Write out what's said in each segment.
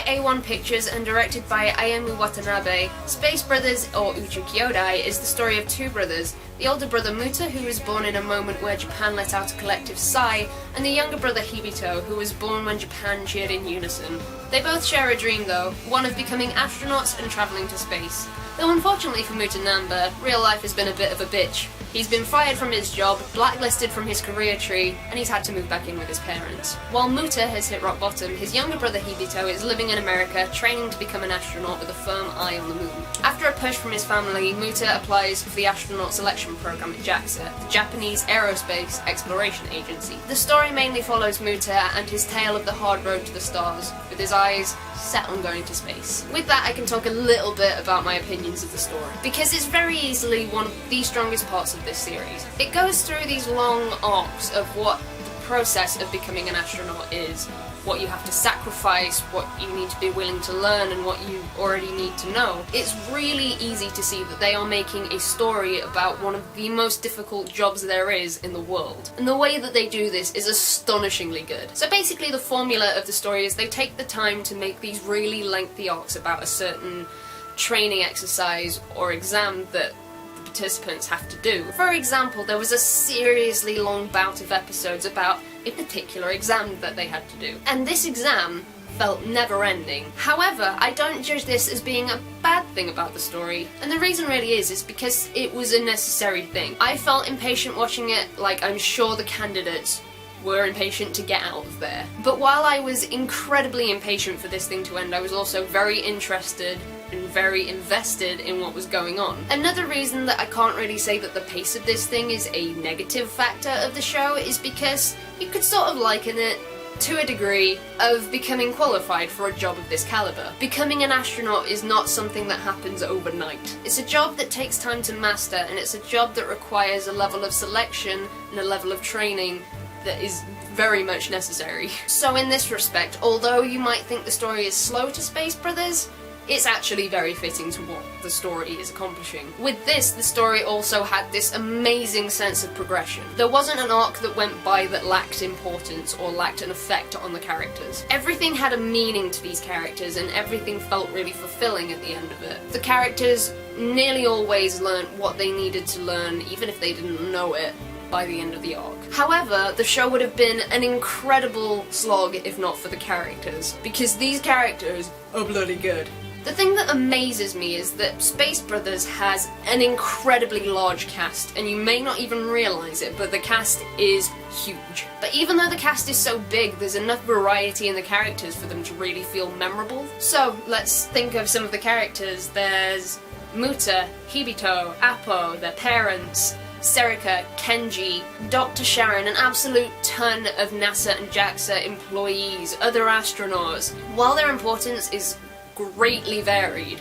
A1 Pictures and directed by Ayami Watanabe, Space Brothers, or宇宙兄弟, is the story of two brothers, the older brother Muta, who was born in a moment where Japan let out a collective sigh, and the younger brother Hibito, who was born when Japan cheered in unison. They both share a dream though, one of becoming astronauts and travelling to space. Though unfortunately for Muta Namba, real life has been a bit of a bitch. He's been fired from his job, blacklisted from his career tree, and he's had to move back in with his parents. While Muta has hit rock bottom, his younger brother Hibito is living in America, training to become an astronaut with a firm eye on the moon. After a push from his family, Muta applies for the astronaut selection program at JAXA, the Japanese Aerospace Exploration Agency. The story mainly follows Muta and his tale of the hard road to the stars, with his eyes set on going to space. With that, I can talk a little bit about my opinions of the story, because it's very easily one of the strongest parts of this series. It goes through these long arcs of what the process of becoming an astronaut is, what you have to sacrifice, what you need to be willing to learn, and what you already need to know. It's really easy to see that they are making a story about one of the most difficult jobs there is in the world. And the way that they do this is astonishingly good. So basically the formula of the story is they take the time to make these really lengthy arcs about a certain training exercise or exam that participants have to do. For example, there was a seriously long bout of episodes about a particular exam that they had to do, and this exam felt never-ending. However, I don't judge this as being a bad thing about the story, and the reason really is because it was a necessary thing. I felt impatient watching it, like I'm sure the candidates were impatient to get out of there. But while I was incredibly impatient for this thing to end, I was also very interested and very invested in what was going on. Another reason that I can't really say that the pace of this thing is a negative factor of the show is because you could sort of liken it to a degree of becoming qualified for a job of this caliber. Becoming an astronaut is not something that happens overnight. It's a job that takes time to master, and it's a job that requires a level of selection and a level of training that is very much necessary. So in this respect, although you might think the story is slow to Space Brothers, it's actually very fitting to what the story is accomplishing. With this, the story also had this amazing sense of progression. There wasn't an arc that went by that lacked importance or lacked an effect on the characters. Everything had a meaning to these characters, and everything felt really fulfilling at the end of it. The characters nearly always learnt what they needed to learn, even if they didn't know it, by the end of the arc. However, the show would have been an incredible slog if not for the characters, because these characters are bloody good. The thing that amazes me is that Space Brothers has an incredibly large cast, and you may not even realise it, but the cast is huge. But even though the cast is so big, there's enough variety in the characters for them to really feel memorable. So, let's think of some of the characters. There's Muta, Hibito, Appo, their parents, Serika, Kenji, Dr. Sharon, an absolute ton of NASA and JAXA employees, other astronauts. While their importance is greatly varied,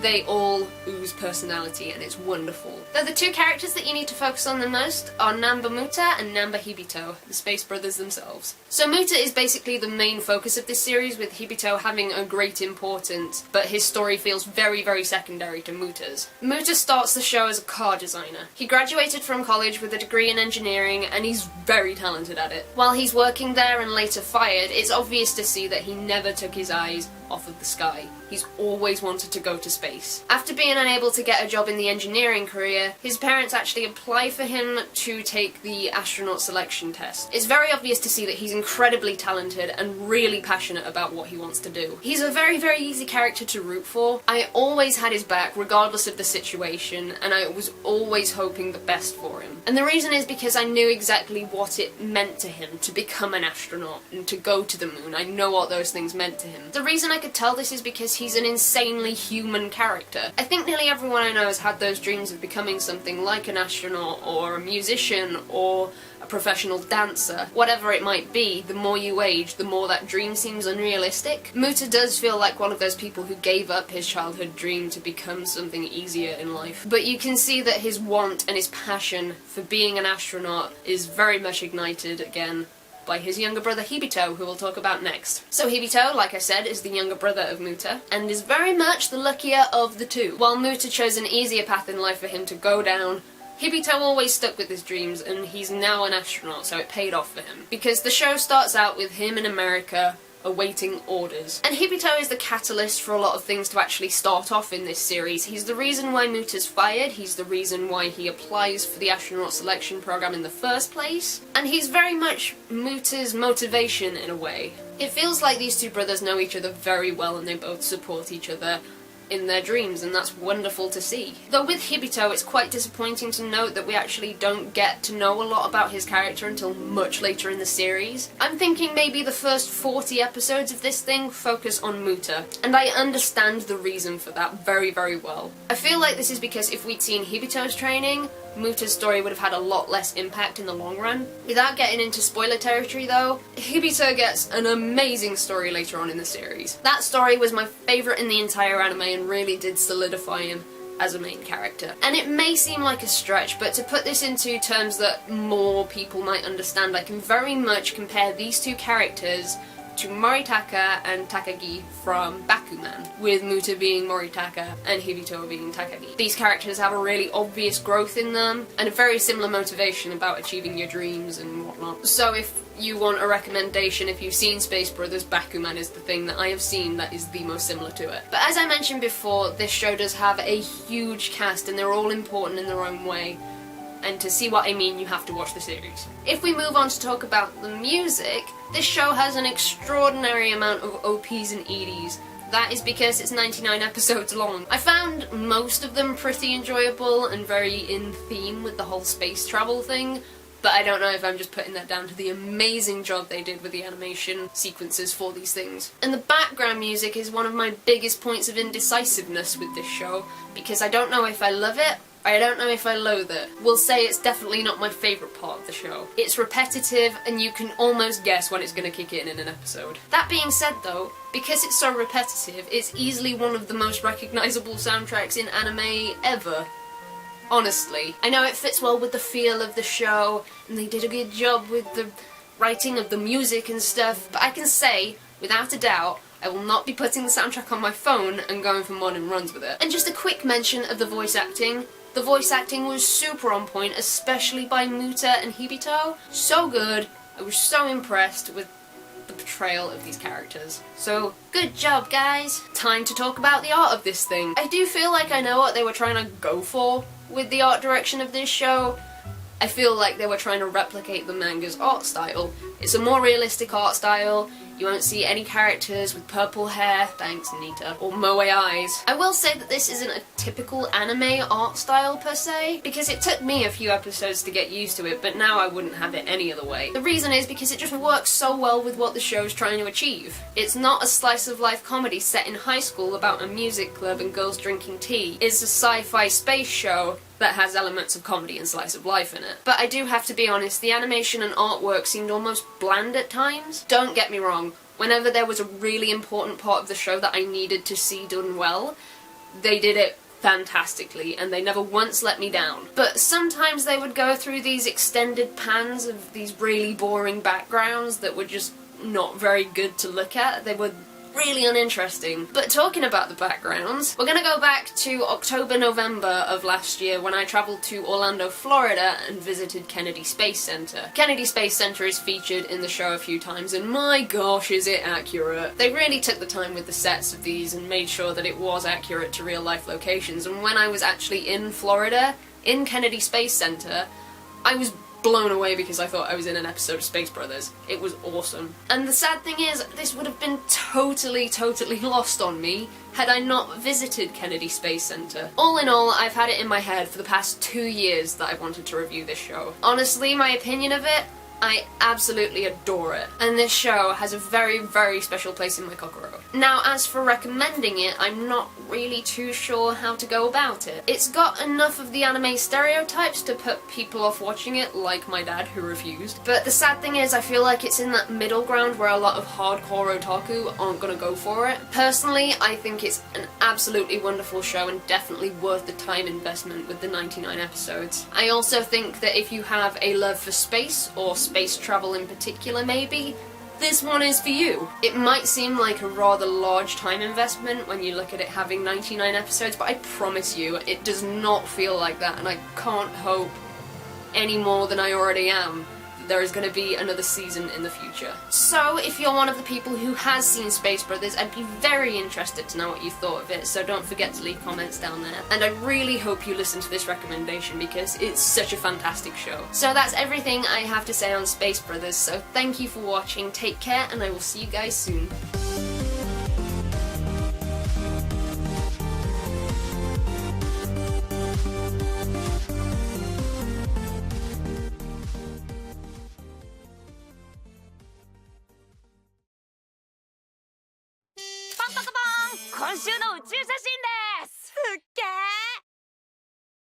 they all ooze personality, and it's wonderful. Though the two characters that you need to focus on the most are Namba Muta and Namba Hibito, the Space Brothers themselves. So Muta is basically the main focus of this series, with Hibito having a great importance, but his story feels very, very secondary to Muta's. Muta starts the show as a car designer. He graduated from college with a degree in engineering, and he's very talented at it. While he's working there and later fired, it's obvious to see that he never took his eyes off of the sky. He's always wanted to go to space. After being unable to get a job in the engineering career, his parents actually apply for him to take the astronaut selection test. It's very obvious to see that he's incredibly talented and really passionate about what he wants to do. He's a very, very easy character to root for. I always had his back regardless of the situation, and I was always hoping the best for him. And the reason is because I knew exactly what it meant to him to become an astronaut and to go to the moon. I know what those things meant to him. The reason I could tell this is because he's an insanely human character. I think nearly everyone I know has had those dreams of becoming something like an astronaut or a musician or a professional dancer. Whatever it might be, the more you age, the more that dream seems unrealistic. Muta does feel like one of those people who gave up his childhood dream to become something easier in life. But you can see that his want and his passion for being an astronaut is very much ignited again by his younger brother Hibito, who we'll talk about next. So Hibito, like I said, is the younger brother of Muta, and is very much the luckier of the two. While Muta chose an easier path in life for him to go down, Hibito always stuck with his dreams, and he's now an astronaut, so it paid off for him. Because the show starts out with him in America, awaiting orders. And Hibito is the catalyst for a lot of things to actually start off in this series. He's the reason why Muta's fired, he's the reason why he applies for the astronaut selection program in the first place, and he's very much Muta's motivation in a way. It feels like these two brothers know each other very well and they both support each other in their dreams, and that's wonderful to see. Though with Hibito, it's quite disappointing to note that we actually don't get to know a lot about his character until much later in the series. I'm thinking maybe the first 40 episodes of this thing focus on Muta, and I understand the reason for that very, very well. I feel like this is because if we'd seen Hibito's training, Muta's story would have had a lot less impact in the long run. Without getting into spoiler territory though, Hibito gets an amazing story later on in the series. That story was my favourite in the entire anime and really did solidify him as a main character. And it may seem like a stretch, but to put this into terms that more people might understand, I can very much compare these two characters to Moritaka and Takagi from Bakuman, with Muta being Moritaka and Hibito being Takagi. These characters have a really obvious growth in them, and a very similar motivation about achieving your dreams and whatnot. So if you want a recommendation, if you've seen Space Brothers, Bakuman is the thing that I have seen that is the most similar to it. But as I mentioned before, this show does have a huge cast, and they're all important in their own way. And to see what I mean, you have to watch the series. If we move on to talk about the music, this show has an extraordinary amount of OPs and EDs. That is because it's 99 episodes long. I found most of them pretty enjoyable and very in theme with the whole space travel thing, but I don't know if I'm just putting that down to the amazing job they did with the animation sequences for these things. And the background music is one of my biggest points of indecisiveness with this show, because I don't know if I love it, I don't know if I loathe it. We'll say it's definitely not my favourite part of the show. It's repetitive, and you can almost guess when it's going to kick in an episode. That being said though, because it's so repetitive, it's easily one of the most recognisable soundtracks in anime ever. Honestly. I know it fits well with the feel of the show, and they did a good job with the writing of the music and stuff, but I can say, without a doubt, I will not be putting the soundtrack on my phone and going for modern runs with it. And just a quick mention of the voice acting. The voice acting was super on point, especially by Muta and Hibito. So good. I was so impressed with the portrayal of these characters. So, good job guys! Time to talk about the art of this thing. I do feel like I know what they were trying to go for with the art direction of this show. I feel like they were trying to replicate the manga's art style. It's a more realistic art style. You won't see any characters with purple hair, thanks Nita, or moe eyes. I will say that this isn't a typical anime art style per se, because it took me a few episodes to get used to it, but now I wouldn't have it any other way. The reason is because it just works so well with what the show's trying to achieve. It's not a slice of life comedy set in high school about a music club and girls drinking tea. It's a sci-fi space show that has elements of comedy and slice of life in it. But I do have to be honest, the animation and artwork seemed almost bland at times. Don't get me wrong, whenever there was a really important part of the show that I needed to see done well, they did it fantastically, and they never once let me down. But sometimes they would go through these extended pans of these really boring backgrounds that were just not very good to look at. They were really uninteresting. But talking about the backgrounds, we're gonna go back to October-November of last year when I travelled to Orlando, Florida and visited Kennedy Space Center. Kennedy Space Center is featured in the show a few times, and my gosh is it accurate. They really took the time with the sets of these and made sure that it was accurate to real life locations, and when I was actually in Florida, in Kennedy Space Center, I was blown away because I thought I was in an episode of Space Brothers. It was awesome. And the sad thing is, this would have been totally lost on me had I not visited Kennedy Space Center. All in all, I've had it in my head for the past 2 years that I wanted to review this show. Honestly, my opinion of it, I absolutely adore it, and this show has a very special place in my kokoro. Now, as for recommending it, I'm not really too sure how to go about it. It's got enough of the anime stereotypes to put people off watching it, like my dad, who refused. But the sad thing is, I feel like it's in that middle ground where a lot of hardcore otaku aren't gonna go for it. Personally, I think it's an absolutely wonderful show and definitely worth the time investment with the 99 episodes. I also think that if you have a love for space, or space travel in particular maybe, this one is for you. It might seem like a rather large time investment when you look at it having 99 episodes, but I promise you, it does not feel like that, and I can't hope any more than I already am there is going to be another season in the future. So if you're one of the people who has seen Space Brothers, I'd be very interested to know what you thought of it, so don't forget to leave comments down there. And I really hope you listen to this recommendation because it's such a fantastic show. So that's everything I have to say on Space Brothers, so thank you for watching, take care, and I will see you guys soon. Bang, bang, bang! 今週の宇宙写